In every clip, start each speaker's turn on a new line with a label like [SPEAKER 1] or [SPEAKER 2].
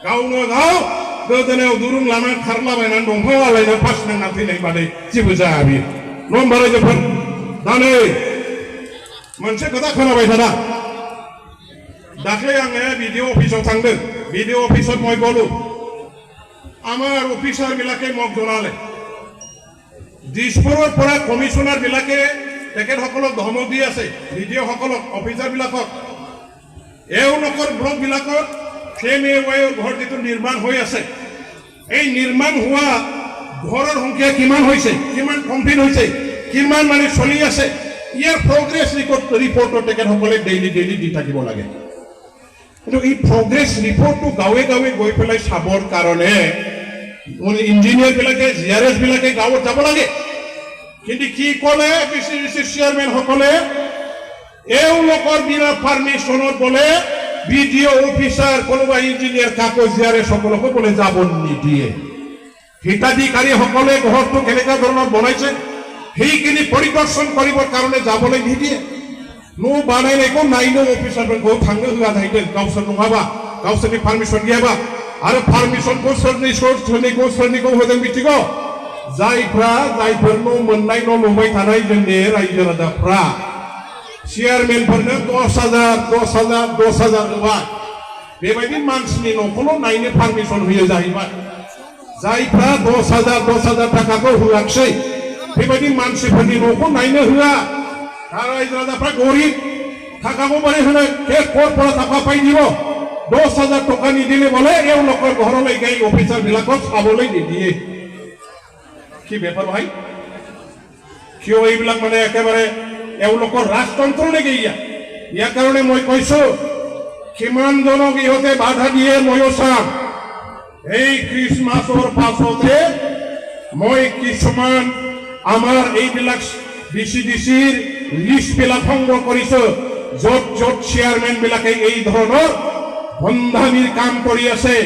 [SPEAKER 1] गावनो गाव गोदोनायाव दुरुं लानानै खारलाबायनानै दंफां आलायनानै फास नांना थैनाय बादै जेबो जाया बियो नङा होमबा रायजोफोर दा नै मोनसे खोथा खोनाबाय थाना दाख्लै आङो বিডিও অফিসত थांदों বিডিও অফিসত মই গলো আমার অফিসার বিলাকে মোক জনালে দিশপুৰৰ পৰা কমিশনাৰ বিলাকে তেখেতসকলক ধমক দি আছে বিডিও সকলক অফিসাৰ বিলাকক এওঁলোকৰ ব্লক বিলাকত ফ্ৰেমে ৱেৰ ঘৰ যেটো নিৰ্মাণ হৈ আছে এই নিৰ্মাণ হোৱা ঘৰৰ সংখ্যা কিমান হৈছে কিমান কমপ্লিট হৈছে কিমান মানে চলি আছে ইয়াৰ প্ৰগ্ৰেছ ৰিপৰ্ট তেখেতসকলে ডেইলি দি থাকিব লাগে কিন্তু এই প্ৰগ্ৰেছ ৰিপৰ্টটো গাঁৱে গাঁৱে গৈ পেলাই চাবৰ কাৰণে ইঞ্জিনিয়াৰ বিলাকে জিআৰএছ বিলাকে গাঁৱত যাব লাগে কিন্তু কি ক'লে বিচিডিচি চেয়াৰমেন সকলে এওঁলোকৰ বিনা পাৰমিশনত বলে বিডিও অফিসাৰ কোনোবা ইঞ্জিনিয়াৰ কাগজ জিআৰএছ সকলকো বলে যাব নিদিয়ে হিতাধিকাৰী সকলে ঘৰটো কেনেকুৱা ধৰণৰ বনাইছে সেইখিনি পৰিদৰ্শন কৰিবৰ কাৰণে যাবলৈ নিদিয়ে নো বানাयनायखौ नायनो अफिसारफोरखौ थांनो होआ जाहैदों गावसोर नङाबा गावसोरनि पारमिशन गैयाबा आरो पारमिशनखौ सोरनिखौ होदों मिथिगौ जायफोर न' मोननाय न' लुबाय थानाय जोंनि रायजो राजाफ्रा चेयारमेनफोरनो 10,000 होबाय बेबायदि मानसिनि न'खौल' नायनो पारमिशन होयो जाहैबाय जायफ्रा 10,000 थाखाखौ होआखिसै बेबायदि मानसिफोरनि न'खौ नायनो होआ रायजो राजाफ्रा गरिब थाखाखौ बोरै होनो कर्टफोरा थाखा पाइ দিব 10,000 টকা নিদিলে বলে এওঁলোকৰ ঘৰলৈ গৈ অফিচাৰ বিলাকক চাবলৈ নিদিয়ে কি ব্যাপার ভাই কিয় এইবিলাক মানে একেবাৰে এওঁলোকৰ ৰাজতন্ত্ৰ নেকি ইয়াৰ কাৰণে মই কৈছো কিমান জনক ইহঁতে বাধা দিয়ে ময়ো চাম এই খ্ৰীষ্টমাছৰ পাছতে মই কিছুমান আমাৰ এইবিলাক বিচিডিচিৰ লিষ্ট বিলাক সংগ্ৰহ কৰিছো য'ত চেয়াৰমেন বিলাকে এই ধৰণৰ বন্ধানিৰ কাম কৰি আছে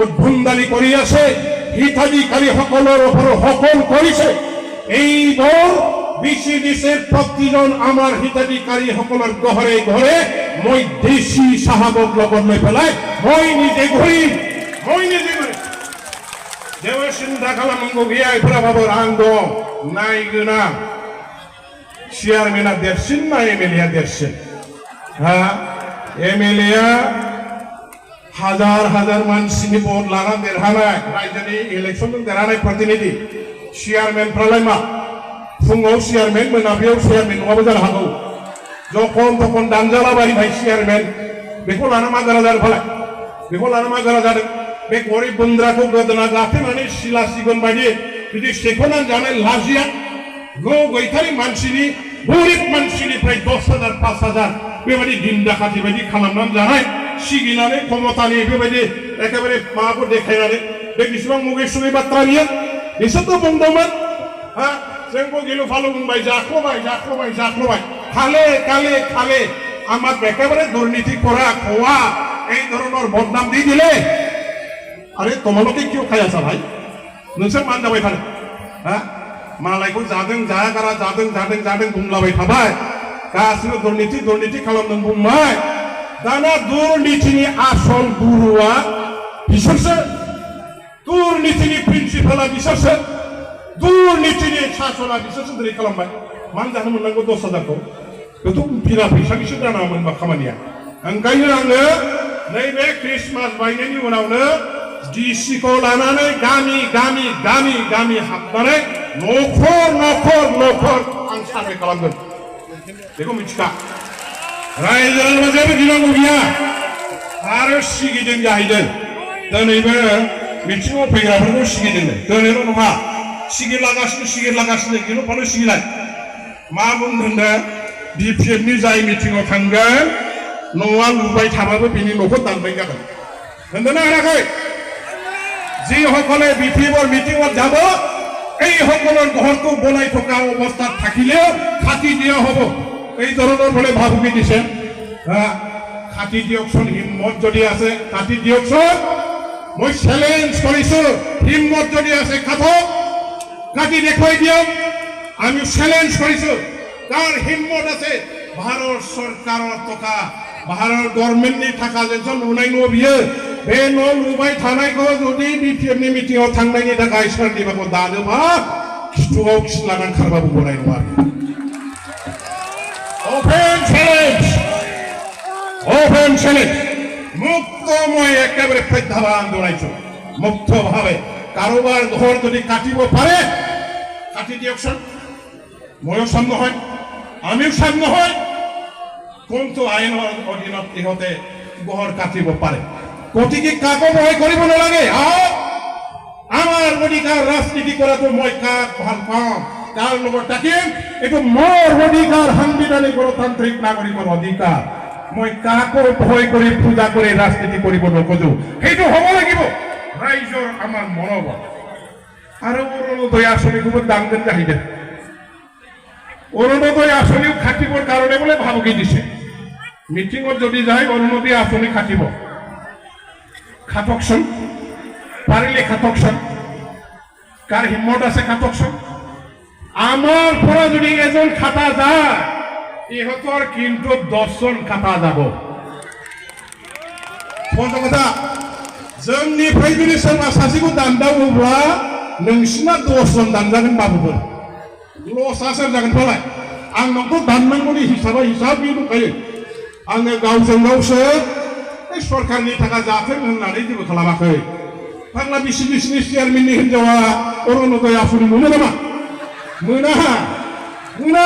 [SPEAKER 1] উদ্ভণ্ডালি কৰি আছে হিতাধিকাৰী সকলৰ ওপৰত সকল কৰিছে এইবোৰ বিচিডিচিৰ প্ৰতিজন আমাৰ হিতাধিকাৰী সকলৰ ঘৰে ঘৰে মই দেশী সাহাবক লগত লৈ পেলাই মই নিজে ঘূৰিম जेबो सिन्था खालामनांगौ गैया एफोराबाबो रां दं नायगोना चेयारमेना देरसिन ना एमएलए देरसिन हा एमएलए हाजार मानसिनि भट लाना देरहानाय रायजोनि इलेक्शनजों देरहानाय प्रतिनिधि चेयारमेनफ्रालाय मा फुङाव चेयारमेन मोनाबिलियाव चेयारमेन नङाबो जानो हागौ जखन दानजालाबायनाय चेयारमेन बेखौ लाना मा गोरा जादों फालाय बेखौ लाना मा गोरा जादों बे गरिब गुन्द्राखौ गोदोना गाथेनानै सिला सिगुन बायदि बिदि सेख'नानै जानाय लाजिया न' गैथारि मानसिनि गरिब मानसिनिफ्राय 10,000 5,000 बेबायदि दिन दाखाथि बायदि खालामनानै जानाय सिगिनानै क्षमतानि बेबायदि एखेबारे माबाखौ देखायनानै बे बेसेबां मुगेसुनि बाथ्रा बियो बिसोरथ' बुंदोंमोन हा जोंखौ गिलु फालु बुंबाय जाख्ल'बाय खाले আমার একেবারে দুর্নীতি করা খোয়া এই ধরনের বদনাম দিয়ে দিলে আরে তোমালোকে কিয় খাই আছা ভাই नोंसोर मान जाबाय थादों हा मालायखौ जादों जादों बुंलाबाय थाबाय गासिबो दुर्नीति खालामदों बुंबाय दाना दुर्नीतिनि आसल गुरुआ बिसोरसो दुर्नीतिनि प्रिन्सिपाला बिसोरसो दुर्नीतिनि सासना बिसोरसो दिनै खालामबाय मान जानो मोननांगौ 10,000खौ बेथ' बिना फैसानिसो जानांगौमोन बा खामानिया ओंखायनो आङो नैबे ख्रिस्टमास बायनायनि उनावनो डिसिखौ लानानै गामि हाबनानै न'खर आं सार्भे खालामगोन बेखौ मिथिखा रायजो राजानो जेबो गिनांगौ गैया आरो सिगिदों जाहैदों दिनैबो मिथिङाव फैग्राफोरखौ सिगिदों दिनैल' नङा सिगिलागासिनो गिलु फालु सिगिलाय मा बुंदों डिपिएफनि जाय मिथिङाव थांगोन न'आ लुबाय थाबाबो बिनि न'खौ दानबाय जागोन होनदोंना होनाखै যি সকলে বিপিএফৰ মিটিঙত যাব এই সকলৰ ঘৰটো বনাই থকা অৱস্থাত থাকিলেও কাটি দিয়া হ'ব এই ধৰণৰ বলে ভাবুকি দিছে কাটি দিয়কচোন হিম্মত যদি আছে কাটি দিয়কচোন মই চ্যালেঞ্জ কৰিছো হিম্মত যদি আছে কাটি দেখুৱাই দিয়ক আমি চ্যালেঞ্জ কৰিছো কাৰ হিম্মত আছে ভাৰত চৰকাৰৰ টকা ভাৰত গভৰ্নমেন্টनि थाखा जोंसो लुनाय न' बियो बे न' लुबाय थानायखौ जुदि बिपिएफनि मिटिंआव थांनायनि थाखाय सोरनिबाखौ दानोबा खिथुआव खिलानानै खारबाबो गनाय नङा ओपेन চ্যালেঞ্জ মুক্তময় একেবারে প্রত্যাহ্বান আন্দোলন মুক্ত ভাবে কারোবার ঘর যদি কাটিব পারে কাটি দিয়কচোন ময়ো সামনে হয় আমিও সামনে হয় কোনটো আইনৰ অধীনত ইহঁতে ঘৰ কাটিব পাৰে গতিকে কাকো ভয় কৰিব নালাগে আমাৰ অধিকাৰ ৰাজনীতি কৰাটো মই কাক ভাল পাওঁ কাৰ লগত থাকিম এইটো মোৰ অধিকাৰ সাংবিধানিক গণতান্ত্ৰিক নাগৰিকৰ অধিকাৰ মই কাকো ভয় কৰি পূজা কৰি ৰাজনীতি কৰিব নোখোজো সেইটো হ'ব লাগিব ৰাইজৰ আমাৰ মনোবল আৰু অৰুণোদয় আঁচনিকো দামদেন চাহিদা অৰুণোদয় আঁচনিও খাটিবৰ কাৰণে বোলে ভাবুকি দিছে মিটিঙত যদি যায় অৰুণোদয় আঁচনি খাটিব খাটকচোন পাৰিলে খাটকচোন কাৰ হিম্মত আছে খাটকচোন আমাৰ পৰা যদি এজন খাটা যায় ইহঁতৰ কিন্তু 10 জন খাটা যাব ফোন কথা जोंनिफ्राय जुदि सोरबा सासेखौ दानदावोब्ला नोंसिना 10 जन दानजागोन बाबुफोर लसआ सोर जागोन फालाय आंनावथ' दाननांगौनि हिसाब बे दंखायो आङो गावजों गावसो सरकारनि थाखाय जाथों होननानै जेबो खालामाखै फाग्ला बिसिनि चेयारमेननि हिनजावा अरुणोदय आसनि मोनो नामा मोना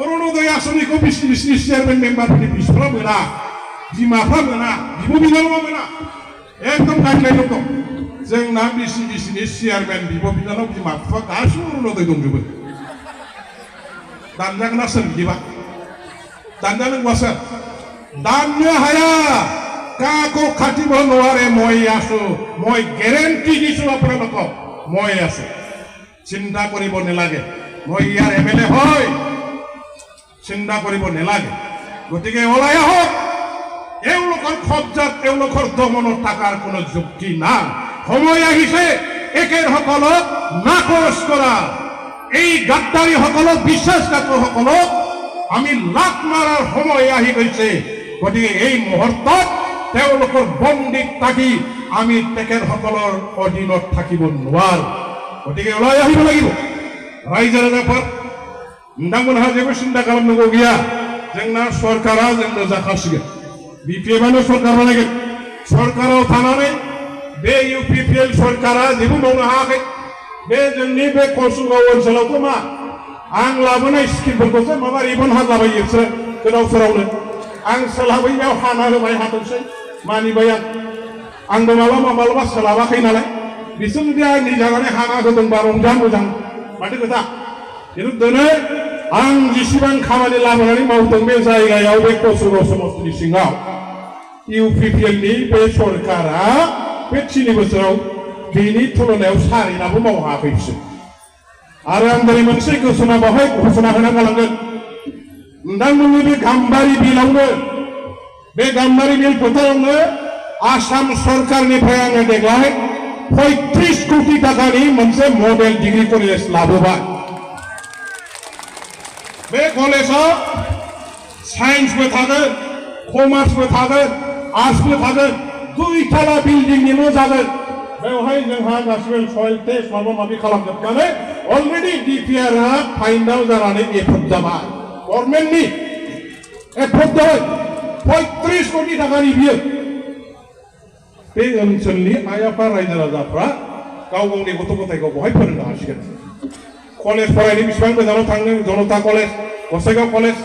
[SPEAKER 1] अरुणोदय आसनिखौ बिसिनि चेयारमेन मेम्बारफोरनि बिसिफ्रा मोना बिमाफ्रा मोना बिब' बिनानावा मोना एकदम गायनाय दं जोंना बिसिनि चेयारमेन बिब' बिनानाव बिमा बिफा गासिबो अरुणोदय दंजोबो दानजागोन ना सोर बिदिबा दानजानांगौआ सोर दाननो हाया কাকো খাটিব নোৱাৰে মই আছো মই গ্যাৰেণ্টি দিছো আপোনালোকক মই আছো চিন্তা কৰিব নালাগে মই ইয়াৰ এমএলএ হয় চিন্তা কৰিব নালাগে গতিকে ওলাই আহক এওঁলোকৰ খবজাত এওঁলোকৰ দমনত থকাৰ কোনো যুক্তি নাই সময় আহিছে একেসকলক নাকচ কৰা এই গাদ্দাৰীসকলক বিশ্বাসঘাতকসকলক আমি লাত মাৰাৰ সময় আহি গৈছে গতিকে এই মুহূৰ্তত তেওঁলোকৰ বন্দীত থাকি আমি তেখেতসকলৰ অধীনত থাকিব নোৱাৰো গতিকে ওলাই আহিব লাগিব ৰাইজৰ নেপৰ नोंथांमोनहा जेबो सिन्था खालामनांगौ गैया जोंना सरकारा जोंनो जाखासिगोन बिपिएफआनो सरकार बानायगोन सरकाराव थानानै बे इउपिपिएल सरकारा जेबो मावनो हायाखै बे जोंनि बे कसुगाव ओनसोलावथ' मा आं लाबोनाय स्किमफोरखौसो माबा रिबन हालाबायो बिसोरो गोदाव सोरावनो आं सोलाबैयाव हाना होबाय हाथोंसै मानिबाय आंबो माब्लाबा सोलाबाखै नालाय बिसोर जुदि आंनि जानानै हाना होदोंबा रंजा मोजां माथो खोथा खिन्थु दिनै आं जेसेबां खामानि लाबोनानै मावदों बे जायगायाव बे कसुगाव समस्तिनि सिङाव इउपिपिएलनि बे सरकारा बे 3 बोसोराव बेनि तुलनायाव सारेनाबो मावनो हायाखै बिसोर आरो आं दिनै मोनसे घोषणा बावहाय घोषणा होना गालांगोन नोंथांमोननि बे गाम्बारि बिलावनो बे गाम्बारि बिल फोथारावनो आसाम सरकारनिफ्राय आङो देग्लाय 35 कोटी टाकानि मोनसे मडेल डिग्री कलेज लाबोबाय बे कलेजाव साइन्सबो थागोन कमार्सबो थागोन आर्ट्सबो थागोन 2 तला बिल्डिंनि न' जागोन बेवहाय जोंहा गासिबो सयल टेस्ट माबा माबि खालामजोबनानै अलरेडि डिपिआरआ फाइनाल जानानै एप्रुभ जाबाय गभर्नमेन्टनि एप्रुभ जाबाय 35 कोटी टाकानि बियो बे ओनसोलनि आइ आफा रायजो राजाफ्रा गाव गावनि गथ' गथायखौ बहाय फोरोंनो हासिगोन कलेज फरायनो बेसेबां गोजानाव थांनो जनता कलेज गसाइगाव कलेज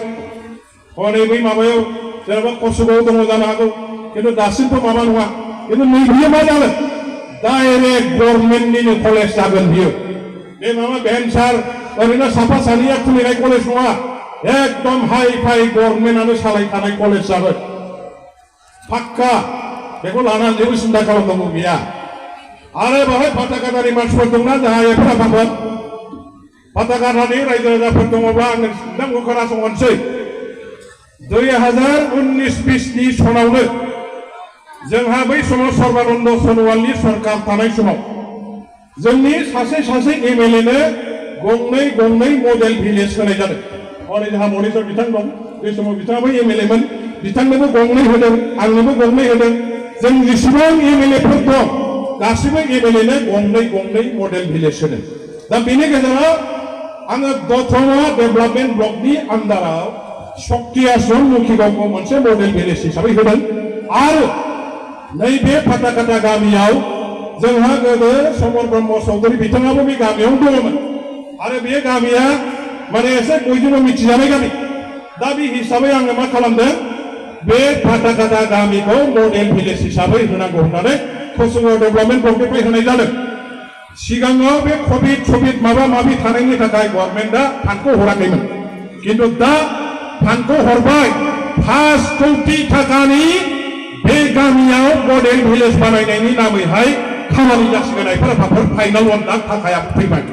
[SPEAKER 1] हनै बै माबायाव जेनेबा कसुगाव दङ जानो हागौ खिन्थु दासिमबो माबा नङा खिन्थु नैबेयो मा जागोन डाइरेक्ट गभर्नमेन्टनिनो कलेज जागोन बियो बे माबा भेन्सार ओरैनो साफा सानैया खुलिनाय कलेज नङा एकदम हाइ फाइ गभर्नमेन्टआनो सालायखानाय कलेज जागोन फाक्का बेखौ लानानै जेबो सिन्था खालामनांगौ गैया आरो बेवहाय फाताकादारि मानसिफोर दंना जोंहा एफाफोर फाताकादारि रायजो राजाफोर दङब्ला आङो नोंथांखौ खोनासंहरनोसै 2019-20 सनावनो जोंहा बै समाव सर्बानन्द सन'वालनि सरकार थानाय समाव जोंनि सासे एमएलएनो गंनै मडेल भिलेज होनाय जादों हरै जोंहा मनिटर बिथां दं बे समाव बिथाङाबो एमएलएमोन बिथांनोबो गंनै होदों आंनोबो गंनै होदों जों जेसेबां एमएलएफोर दं गासिबो एमएलएनो गंनै गंनै मडेल भिलेज होनो दा बेनि गेजेराव आङो दतमा डेभेलपमेन्ट ब्लकनि आन्दाराव सक्तियासन मुखिगावखौ मोनसे मडेल भिलेज हिसाबै होदों आरो नैबे फाटाकाटा गामियाव जोंहा गोदो समर ब्रह्म चौधुरी बिथाङाबो बे गामियाव दङमोन आरो बे गामिया माने एसे बयजोंबो मिथिजानाय गामि दा बे हिसाबै आङो मा खालामदों बे फाटाकाटा गामिखौ मडेल भिलेज हिसाबै होनांगौ होननानै कसुगाव डेभेलपमेन्ट ब्लकनिफ्राय होनाय जादों सिगाङाव बे कभिड माबा माबि थानायनि थाखाय गभर्नमेन्टआ फान्डखौ हराखैमोन किन्तु दा फान्डखौ हरबाय 5 कौटि थाखानि बे गामियाव मडेल भिलेज बानायनायनि नामैहाय खामानि जासिगोन फाइनाल 1 लाख थाखाया फैबाय